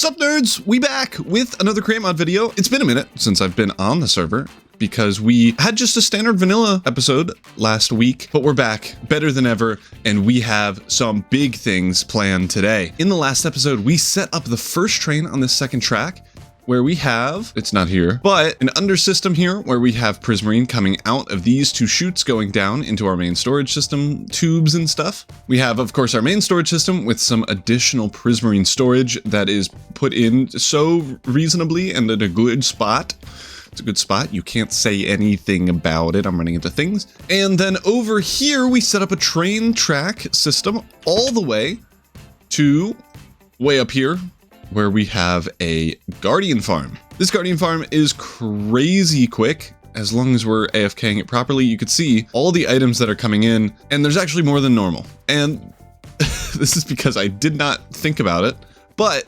Sup nerds, we back with another create mod video. It's been a minute since I've been on the server because we had just a standard vanilla episode last week, but we're back better than ever and we have some big things planned today. In the last episode, we set up the first train on this second track where we have, it's not here, but an under system here where we have Prismarine coming out of these two chutes going down into our main storage system, tubes and stuff. We have, of course, our main storage system with some additional Prismarine storage that is put in so reasonably and at a good spot. It's a good spot. You can't say anything about it. I'm running into things. And then over here, we set up a train track system all the way to way up here, where we have a guardian farm. This guardian farm is crazy quick. As long as we're AFKing it properly, you could see all the items that are coming in, and there's actually more than normal. And this is because I did not think about it, but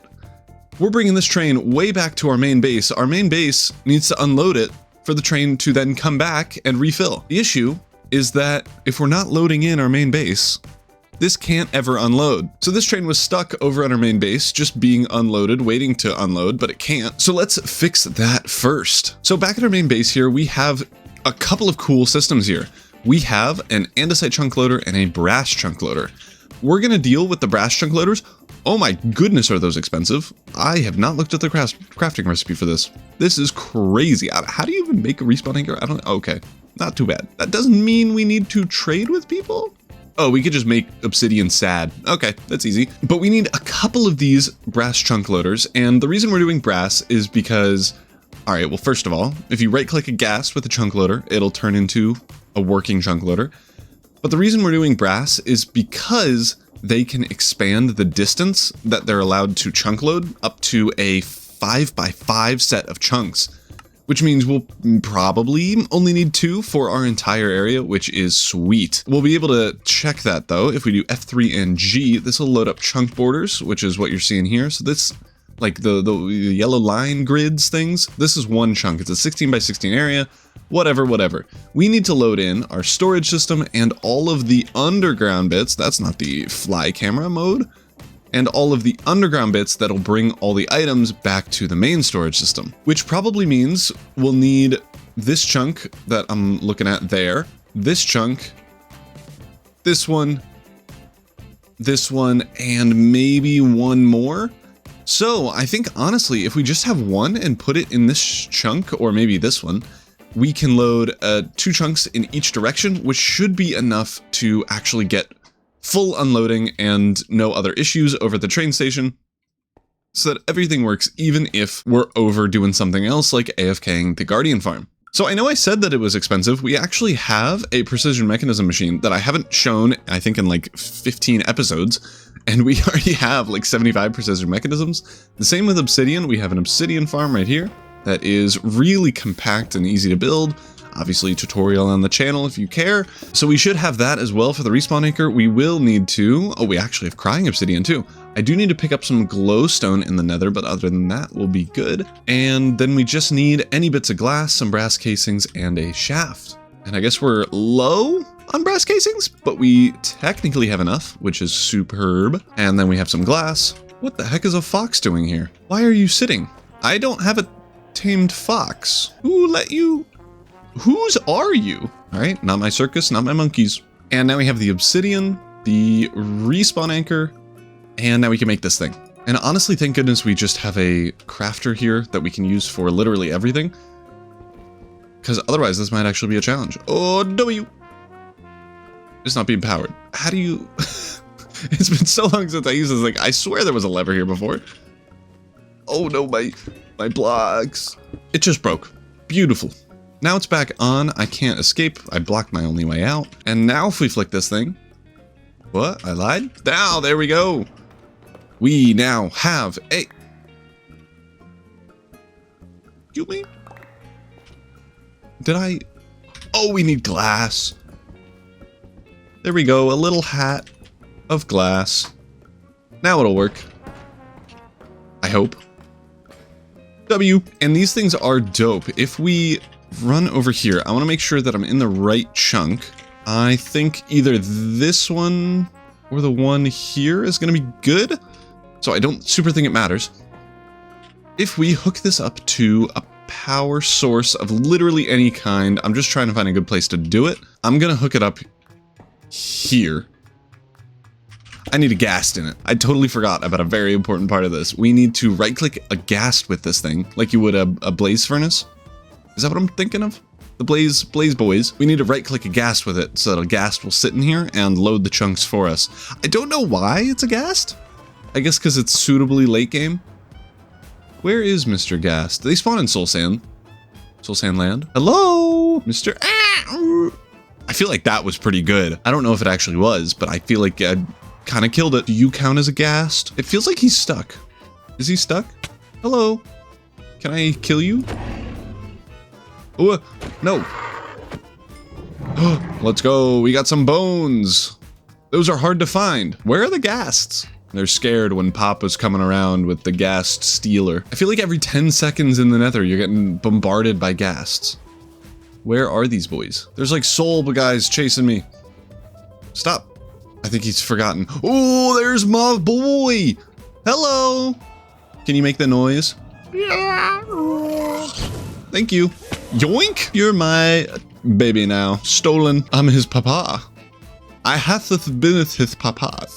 we're bringing this train way back to our main base. Our main base needs to unload it for the train to then come back and refill. The issue is that if we're not loading in our main base, this can't ever unload. So this train was stuck over on our main base, just being unloaded, waiting to unload, but it can't. So let's fix that first. So back at our main base here, we have a couple of cool systems here. We have an andesite chunk loader and a brass chunk loader. We're gonna deal with the brass chunk loaders. Oh my goodness, are those expensive? I have not looked at the crafting recipe for this. This is crazy. How do you even make a respawn anchor? I don't know. Okay, not too bad. That doesn't mean we need to trade with people. Oh, we could just make obsidian sad. Okay, that's easy. But we need a couple of these brass chunk loaders. And the reason we're doing brass is because, all right, well, first of all, if you right click a ghast with a chunk loader, it'll turn into a working chunk loader. But the reason we're doing brass is because they can expand the distance that they're allowed to chunk load up to a 5x5 set of chunks, which means we'll probably only need 2 for our entire area, which is sweet. We'll be able to check that though. If we do F3 and G, this will load up chunk borders, which is what you're seeing here. So this, like the yellow line grids things, this is one chunk. It's a 16x16 area, whatever. We need to load in our storage system and all of the underground bits. That's not the fly camera mode. And all of the underground bits that'll bring all the items back to the main storage system, which probably means we'll need this chunk that I'm looking at there, this chunk, this one, and maybe one more. So I think honestly, if we just have one and put it in this chunk, or maybe this one, we can load 2 chunks in each direction, which should be enough to actually get full unloading and no other issues over the train station, so that everything works even if we're over doing something else like AFKing the guardian farm. So I know I said that it was expensive. We actually have a precision mechanism machine that I haven't shown, I think, in like 15 episodes, and we already have like 75 precision mechanisms. The same with obsidian. We have an obsidian farm right here that is really compact and easy to build. Obviously, tutorial on the channel if you care. So we should have that as well for the respawn anchor. We will need to, oh, we actually have crying obsidian too. I do need to pick up some glowstone in the nether, but other than that, we'll be good. And then we just need any bits of glass, some brass casings, and a shaft. And I guess we're low on brass casings, but we technically have enough, which is superb. And then we have some glass. What the heck is a fox doing here? Why are you sitting? I don't have a tamed fox. Who let you? Whose are you? All right, not my circus, not my monkeys. And now we have the obsidian, the respawn anchor, and now we can make this thing. And honestly, thank goodness we just have a crafter here that we can use for literally everything, because otherwise this might actually be a challenge. Oh, W. It's not being powered. How do you... It's been so long since I used this. Like, I swear there was a lever here before. Oh no, my blocks. It just broke. Beautiful. Now it's back on. I can't escape. I blocked my only way out. And now if we flick this thing... What? I lied? Now, there we go. We now have a... Excuse me? Did I... Oh, we need glass. There we go. A little hat of glass. Now it'll work. I hope. W. And these things are dope. If we run over here, I want to make sure that I'm in the right chunk. I think either this one or the one here is going to be good. So I don't super think it matters. if we hook this up to a power source of literally any kind, I'm just trying to find a good place to do it. I'm gonna hook it up here. I need a ghast in it. I totally forgot about a very important part of this. We need to right-click a ghast with this thing, like you would a blaze furnace. Is that what I'm thinking of? The blaze boys. We need to right-click a ghast with it so that a ghast will sit in here and load the chunks for us. I don't know why it's a ghast. I guess because it's suitably late game. Where is Mr. Ghast? They spawn in Soul Sand. Soul Sand Land. Hello, Mr. I feel like that was pretty good. I don't know if it actually was, but I feel like I kind of killed it. Do you count as a ghast? It feels like he's stuck. Is he stuck? Hello. Can I kill you? Oh, no. Let's go. We got some bones. Those are hard to find. Where are the ghasts? They're scared when Papa's coming around with the ghast stealer. I feel like every 10 seconds in the nether, you're getting bombarded by ghasts. Where are these boys? There's like soul guys chasing me. Stop. I think he's forgotten. Oh, there's my boy. Hello. Can you make the noise? Yeah. Thank you. Yoink. You're my baby now. Stolen. I'm his papa. I hath been his papa.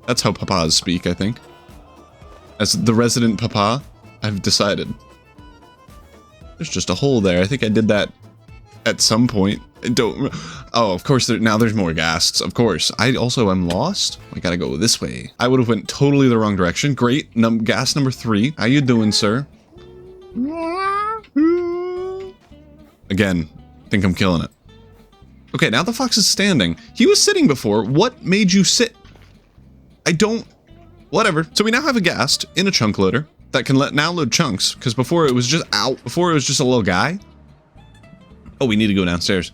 That's how papas speak, I think. As the resident papa, I've decided. There's just a hole there. I think I did that at some point. I don't... Oh, of course, now there's more ghasts. Of course. I also am lost. I gotta go this way. I would have went totally the wrong direction. Great. Ghast number 3. How you doing, sir? Again, think I'm killing it. Okay, now the fox is standing. He was sitting before. What made you sit? I don't... Whatever. So we now have a ghast in a chunk loader that can now load chunks, because before it was just out. Before it was just a little guy. Oh, we need to go downstairs.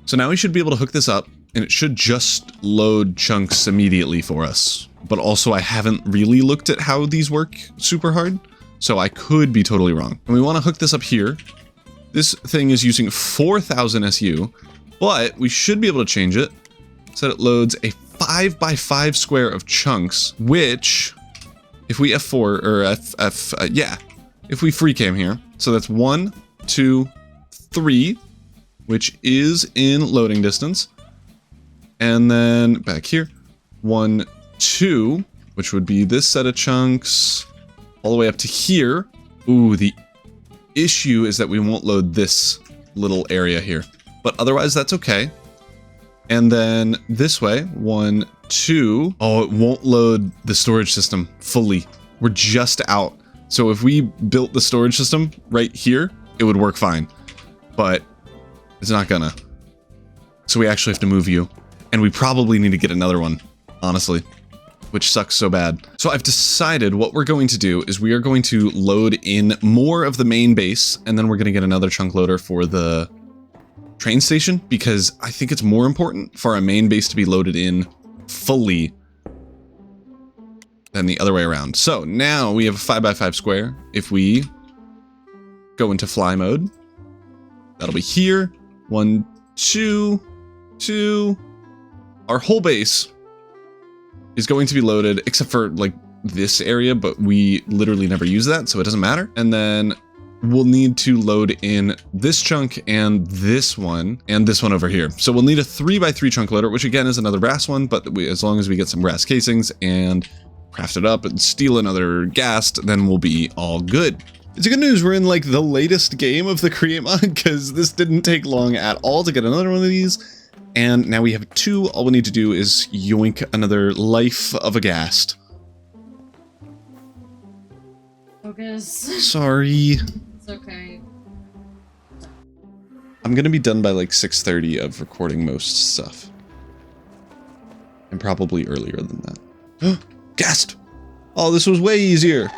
So now we should be able to hook this up, and it should just load chunks immediately for us. But also, I haven't really looked at how these work super hard, so I could be totally wrong. And we want to hook this up here. This thing is using 4,000 SU, but we should be able to change it so that it loads a 5x5 square of chunks, which, if we F4, or if we free cam here, so that's 1, 2, 3, which is in loading distance, and then back here, 1, 2, which would be this set of chunks, all the way up to here. Ooh, the issue is that we won't load this little area here, but otherwise that's okay. And then this way, 1, 2. Oh, it won't load the storage system fully. We're just out. So if we built the storage system right here, it would work fine. But it's not gonna. So we actually have to move you. And we probably need to get another one, honestly, which sucks so bad. So I've decided what we're going to do is we are going to load in more of the main base, and then we're gonna get another chunk loader for the train station, because I think it's more important for our main base to be loaded in fully than the other way around. So now we have a 5x5 square. If we go into fly mode, that'll be here. 1, 2, 2. Our whole base is going to be loaded, except for like this area, but we literally never use that, so it doesn't matter. And then we'll need to load in this chunk and this one over here. So we'll need a 3x3 chunk loader, which again is another brass one, but as long as we get some brass casings and craft it up and steal another ghast, then we'll be all good. It's good news, we're in like the latest game of the create mod, because this didn't take long at all to get another one of these. And now we have 2. All we need to do is yoink another life of a ghast. Focus. Sorry. It's okay. I'm gonna be done by like 6:30 of recording most stuff. And probably earlier than that. Ghast! Oh, this was way easier.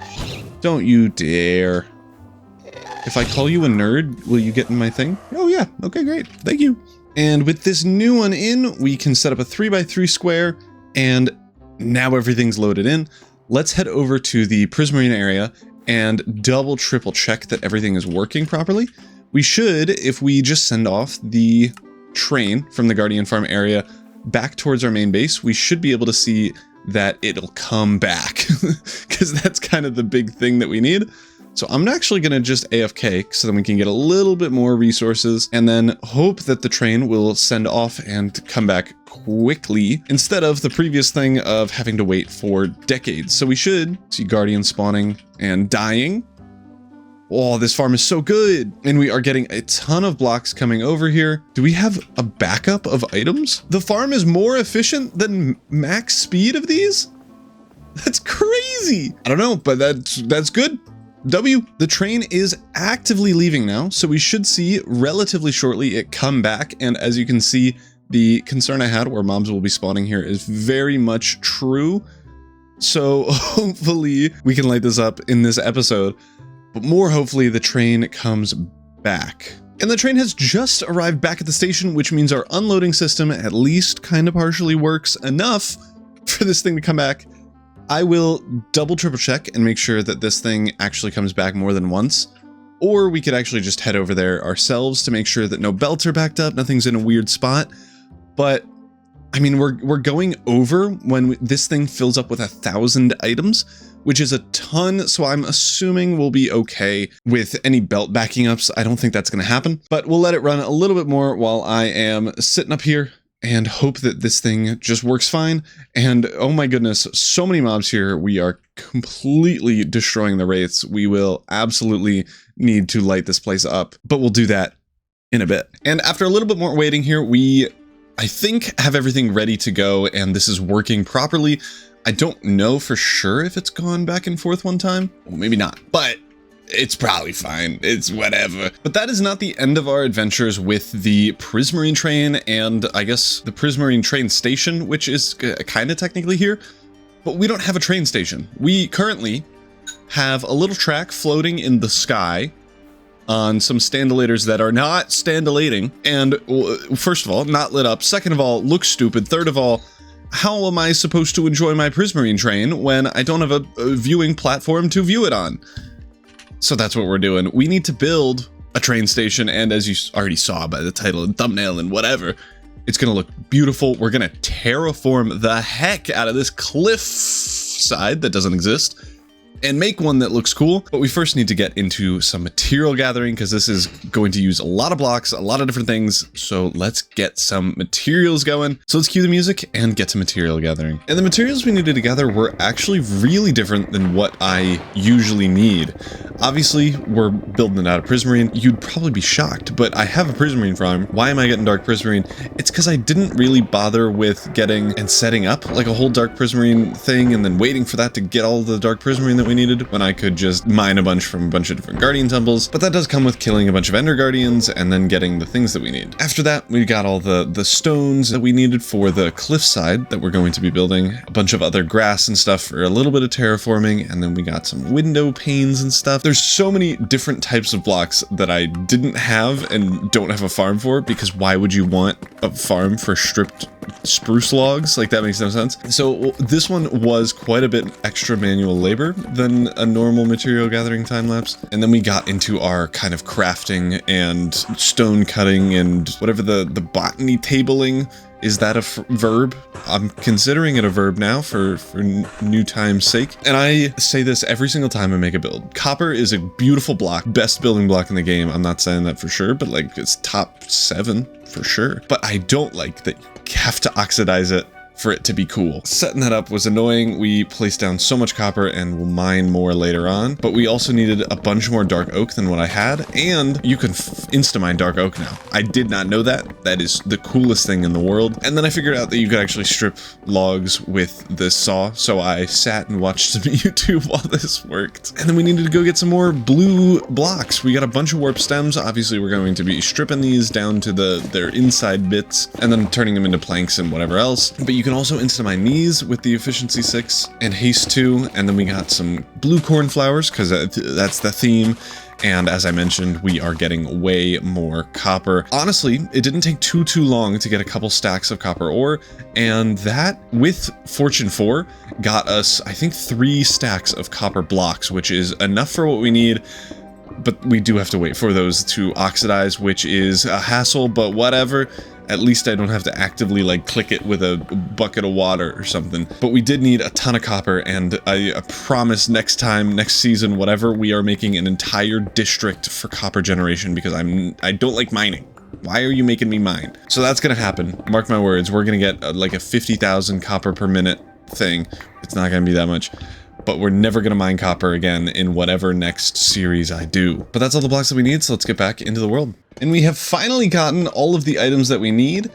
Don't you dare. If I call you a nerd, will you get in my thing? Oh yeah, okay, great, thank you. And with this new one in, we can set up a 3x3 square, and now everything's loaded in. Let's head over to the Prismarine area and double triple check that everything is working properly. We should, if we just send off the train from the Guardian Farm area back towards our main base, we should be able to see that it'll come back, because that's kind of the big thing that we need. So I'm actually going to just AFK so then we can get a little bit more resources and then hope that the train will send off and come back quickly instead of the previous thing of having to wait for decades. So we should see guardians spawning and dying. Oh, this farm is so good. And we are getting a ton of blocks coming over here. Do we have a backup of items? The farm is more efficient than max speed of these? That's crazy. I don't know, but that's good. W. The train is actively leaving now, so we should see relatively shortly it come back. And as you can see, the concern I had where mobs will be spawning here is very much true. So hopefully we can light this up in this episode, but more hopefully the train comes back. And the train has just arrived back at the station, which means our unloading system at least kind of partially works enough for this thing to come back. I will double triple check and make sure that this thing actually comes back more than once, or we could actually just head over there ourselves to make sure that no belts are backed up, nothing's in a weird spot. But I mean, we're going over when this thing fills up with 1,000 items, which is a ton. So I'm assuming we'll be okay with any belt backing ups. I don't think that's going to happen, but we'll let it run a little bit more while I am sitting up here and hope that this thing just works fine. And oh my goodness, so many mobs here. We are completely destroying the wraiths. We will absolutely need to light this place up, but we'll do that in a bit. And after a little bit more waiting here, I think have everything ready to go and this is working properly. I don't know for sure if it's gone back and forth one time. Well, maybe not, but it's probably fine. It's whatever. But that is not the end of our adventures with the Prismarine train and I guess the Prismarine train station, which is kind of technically here, but we don't have a train station. We currently have a little track floating in the sky on some standolators that are not standolating. And first of all, not lit up. Second of all, looks stupid. Third of all, how am I supposed to enjoy my Prismarine train when I don't have a viewing platform to view it on? So that's what we're doing. We need to build a train station, and as you already saw by the title and thumbnail and whatever, it's gonna look beautiful. We're gonna terraform the heck out of this cliff side that doesn't exist and make one that looks cool. But we first need to get into some material gathering because this is going to use a lot of blocks, a lot of different things. So let's get some materials going. So let's cue the music and get to material gathering. And the materials we needed to gather were actually really different than what I usually need. Obviously, we're building it out of Prismarine. You'd probably be shocked, but I have a Prismarine farm. Why am I getting dark Prismarine? It's because I didn't really bother with getting and setting up like a whole dark Prismarine thing and then waiting for that to get all the dark Prismarine that we needed when I could just mine a bunch from a bunch of different Guardian temples. But that does come with killing a bunch of Ender Guardians and then getting the things that we need. After that, we got all the stones that we needed for the cliffside that we're going to be building, a bunch of other grass and stuff for a little bit of terraforming, and then we got some window panes and stuff. There's so many different types of blocks that I didn't have and don't have a farm for, because why would you want a farm for stripped spruce logs? Like, that makes no sense. So this one was quite a bit extra manual labor than a normal material gathering time lapse. And then we got into our kind of crafting and stone cutting and whatever the botany tabling. Is that a verb? I'm considering it a verb now for new time's sake. And I say this every single time I make a build. Copper is a beautiful block, best building block in the game. I'm not saying that for sure, but like it's top 7 for sure. But I don't like that you have to oxidize it for it to be cool. Setting that up was annoying. We placed down so much copper and we'll mine more later on, but we also needed a bunch more dark oak than what I had, and you can insta-mine dark oak now. I did not know that. That is the coolest thing in the world. And then I figured out that you could actually strip logs with this saw, so I sat and watched some YouTube while this worked. And then we needed to go get some more blue blocks. We got a bunch of warp stems. Obviously, we're going to be stripping these down to their inside bits and then turning them into planks and whatever else. But you can also insta-mine these with the efficiency 6 and haste 2, and then we got some blue cornflowers because that's the theme. And as I mentioned, we are getting way more copper. Honestly, it didn't take too long to get a couple stacks of copper ore, and that with Fortune 4 got us, I think, 3 stacks of copper blocks, which is enough for what we need. But we do have to wait for those to oxidize, which is a hassle, but whatever. At least I don't have to actively like click it with a bucket of water or something. But we did need a ton of copper, and I promise next time, next season, whatever, we are making an entire district for copper generation because I don't like mining. Why are you making me mine? So that's gonna happen. Mark my words, we're gonna get like a 50,000 copper per minute thing. It's not gonna be that much. But we're never gonna mine copper again in whatever next series I do. But that's all the blocks that we need, so let's get back into the world. And we have finally gotten all of the items that we need.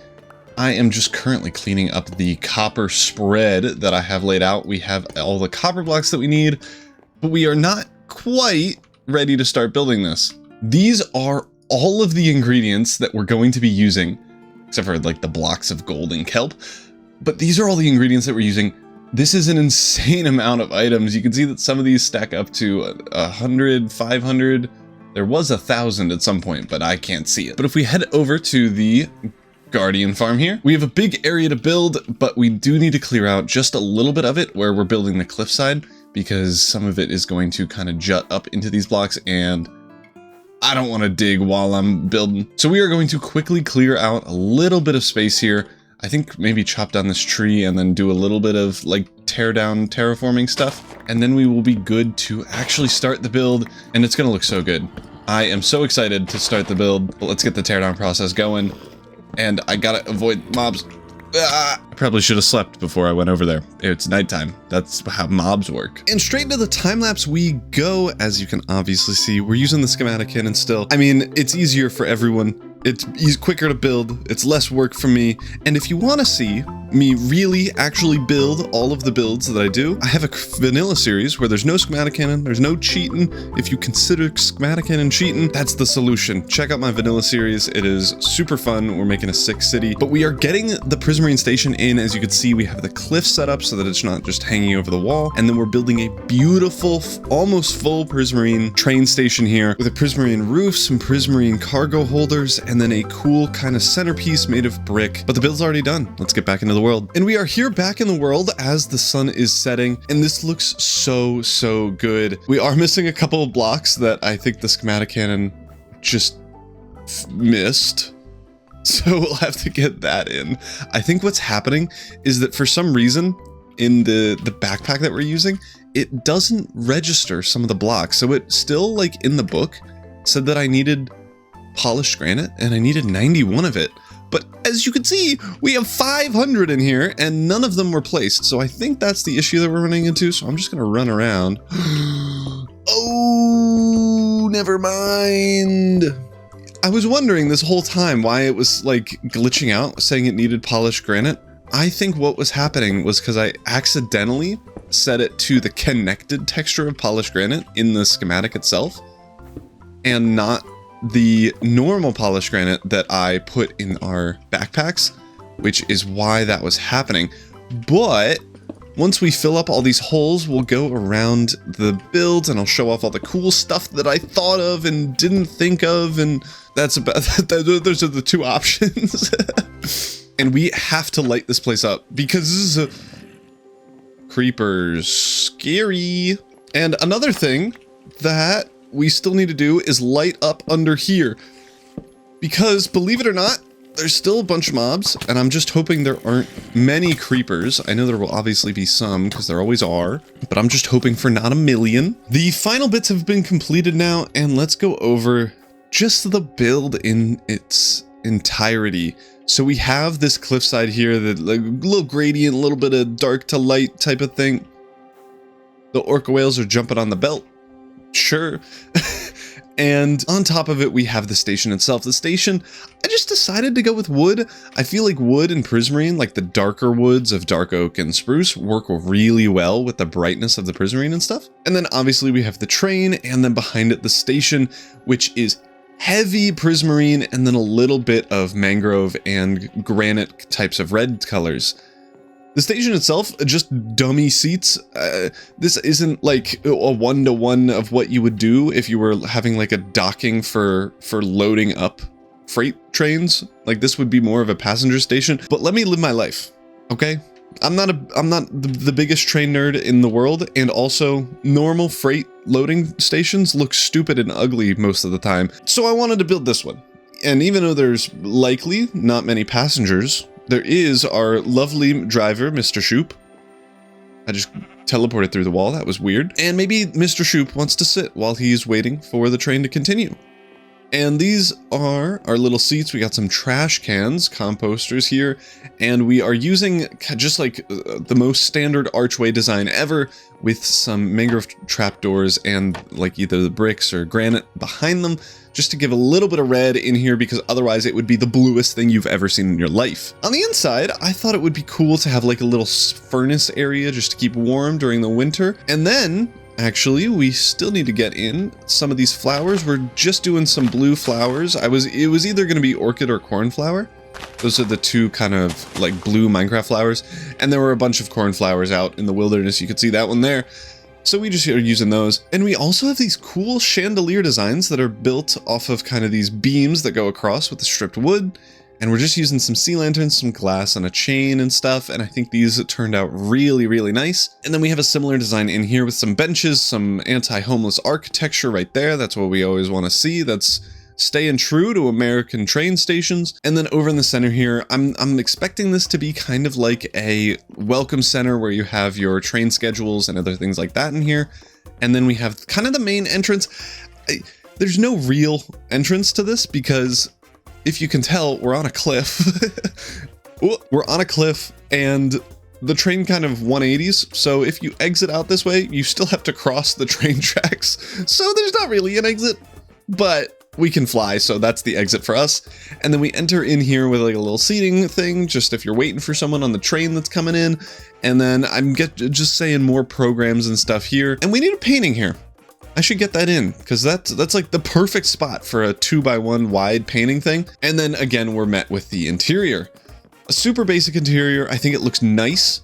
I am just currently cleaning up the copper spread that I have laid out. We have all the copper blocks that we need, but we are not quite ready to start building this. These are all of the ingredients that we're going to be using, except for like the blocks of gold and kelp. But these are all the ingredients that we're using. This is an insane amount of items. You can see that some of these stack up to 100, 500. There was 1,000 at some point, but I can't see it. But if we head over to the Guardian farm here, we have a big area to build, but we do need to clear out just a little bit of it where we're building the cliffside, because some of it is going to kind of jut up into these blocks, and I don't want to dig while I'm building. So we are going to quickly clear out a little bit of space here. I think maybe chop down this tree and then do a little bit of like tear down terraforming stuff. And then we will be good to actually start the build, and it's going to look so good. I am so excited to start the build. But let's get the teardown process going. And I gotta avoid mobs. I probably should have slept before I went over there. It's nighttime. That's how mobs work. And straight into the time lapse we go. As you can obviously see, we're using the schematic cannon still. I mean, it's easier for everyone. It's quicker to build. It's less work for me. And if you want to see me really actually build all of the builds that I do, I have a vanilla series where there's no schematic cannon, there's no cheating. If you consider schematic cannon cheating, that's the solution. Check out my vanilla series. It is super fun. We're making a sick city, but we are getting the Prismarine station in. As you can see, we have the cliff set up so that it's not just hanging over the wall. And then we're building a beautiful, almost full Prismarine train station here with a Prismarine roof, some Prismarine cargo holders, and then a cool kind of centerpiece made of brick. But the build's already done. Let's get back into the world. And we are here back in the world as the sun is setting, and this looks so good. We are missing a couple of blocks that I think the schematic cannon just missed. So we'll have to get that in. I think what's happening is that for some reason in the backpack that we're using, it doesn't register some of the blocks. So it still, like in the book, said that I needed polished granite and I needed 91 of it. But as you can see, we have 500 in here and none of them were placed. So I think that's the issue that we're running into. So I'm just going to run around. Oh, never mind. I was wondering this whole time why it was like glitching out, saying it needed polished granite. I think what was happening was because I accidentally set it to the connected texture of polished granite in the schematic itself, and not the normal polished granite that I put in our backpacks, which is why that was happening. But once we fill up all these holes, we'll go around the builds and I'll show off all the cool stuff that I thought of and didn't think of, and that's about those are the two options. And we have to light this place up because this is a creepers, scary. And another thing that we still need to do is light up under here, because believe it or not, there's still a bunch of mobs, and I'm just hoping there aren't many creepers. I know there will obviously be some, because there always are, but I'm just hoping for not a million. The final bits have been completed now, and let's go over just the build in its entirety. So we have this cliffside here, that like little gradient, a little bit of dark to light type of thing. The orca whales are jumping on the belt. Sure. And on top of it, we have the station itself. The station, I just decided to go with wood. I feel like wood and prismarine, like the darker woods of dark oak and spruce, work really well with the brightness of the prismarine and stuff. And then obviously we have the train, and then behind it the station, which is heavy prismarine and then a little bit of mangrove and granite types of red colors. The station itself, just dummy seats. This isn't like a one-to-one of what you would do if you were having like a docking for loading up freight trains. Like this would be more of a passenger station, but let me live my life. Okay. I'm not the biggest train nerd in the world, and also normal freight loading stations look stupid and ugly most of the time. So I wanted to build this one. And even though there's likely not many passengers, there is our lovely driver, Mr. Shoop. I just teleported through the wall. That was weird. And maybe Mr. Shoop wants to sit while he's waiting for the train to continue. And these are our little seats. We got some trash cans, composters here, and we are using just like the most standard archway design ever with some mangrove trapdoors and like either the bricks or granite behind them, just to give a little bit of red in here because otherwise it would be the bluest thing you've ever seen in your life. On the inside, I thought it would be cool to have like a little furnace area just to keep warm during the winter. And then actually, we still need to get in some of these flowers. We're just doing some blue flowers. It was either going to be orchid or cornflower. Those are the two kind of like blue Minecraft flowers. And there were a bunch of cornflowers out in the wilderness. You could see that one there. So we just are using those. And we also have these cool chandelier designs that are built off of kind of these beams that go across with the stripped wood. And we're just using some sea lanterns, some glass on a chain and stuff. And I think these turned out really, really nice. And then we have a similar design in here with some benches, some anti-homeless architecture right there. That's what we always want to see. That's staying true to American train stations. And then over in the center here, I'm expecting this to be kind of like a welcome center where you have your train schedules and other things like that in here. And then we have kind of the main entrance. There's no real entrance to this because if you can tell, we're on a cliff. We're on a cliff and the train kind of 180s. So if you exit out this way, you still have to cross the train tracks. So there's not really an exit, but we can fly. So that's the exit for us. And then we enter in here with like a little seating thing, just if you're waiting for someone on the train that's coming in. And then I'm just saying more programs and stuff here. And we need a painting here. I should get that in because that's like the perfect spot for a 2x1 wide painting thing. And then again, we're met with the interior. A super basic interior. I think it looks nice.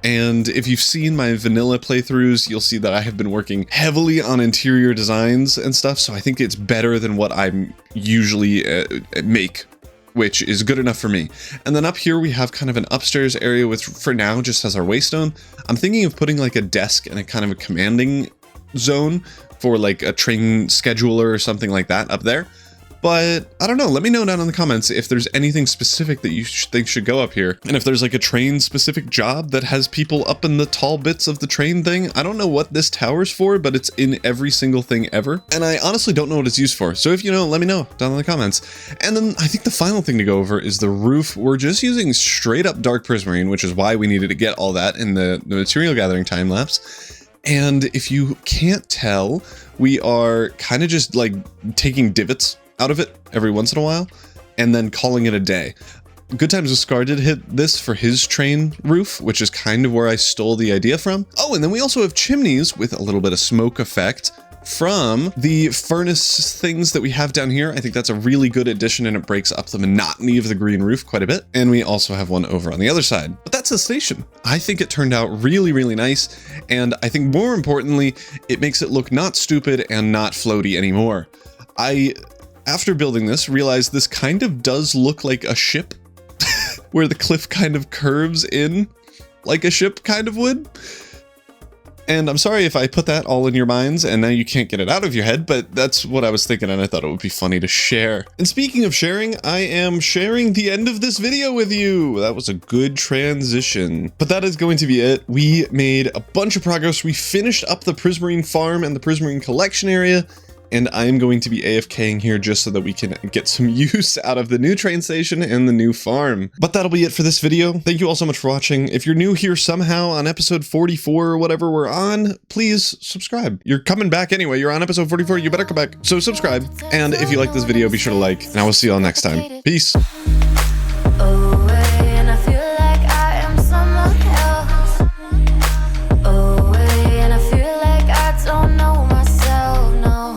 And if you've seen my vanilla playthroughs, you'll see that I have been working heavily on interior designs and stuff. So I think it's better than what I usually make, which is good enough for me. And then up here, we have kind of an upstairs area with, for now, just as our waystone. I'm thinking of putting like a desk and a kind of a commanding zone for like a train scheduler or something like that up there. But I don't know, let me know down in the comments if there's anything specific that you think should go up here. And if there's like a train specific job that has people up in the tall bits of the train thing. I don't know what this tower's for, but it's in every single thing ever. And I honestly don't know what it's used for. So if you know, let me know down in the comments. And then I think the final thing to go over is the roof. We're just using straight up dark prismarine, which is why we needed to get all that in the material gathering time lapse. And if you can't tell, we are kind of just like taking divots out of it every once in a while and then calling it a day. Good Times with Scar did hit this for his train roof, which is kind of where I stole the idea from. Oh, and then we also have chimneys with a little bit of smoke effect from the furnace things that we have down here. I think that's a really good addition and it breaks up the monotony of the green roof quite a bit. And we also have one over on the other side. But that's the station. I think it turned out really, really nice. And I think more importantly, it makes it look not stupid and not floaty anymore. After building this, realized this kind of does look like a ship where the cliff kind of curves in like a ship kind of would. And I'm sorry if I put that all in your minds and now you can't get it out of your head, but that's what I was thinking and I thought it would be funny to share. And speaking of sharing, I am sharing the end of this video with you. That was a good transition. But that is going to be it. We made a bunch of progress. We finished up the Prismarine farm and the Prismarine collection area. And I am going to be AFKing here just so that we can get some use out of the new train station and the new farm. But that'll be it for this video. Thank you all so much for watching. If you're new here somehow on episode 44 or whatever we're on, please subscribe. You're coming back anyway. You're on episode 44. You better come back. So subscribe. And if you like this video, be sure to like. And I will see you all next time. Peace.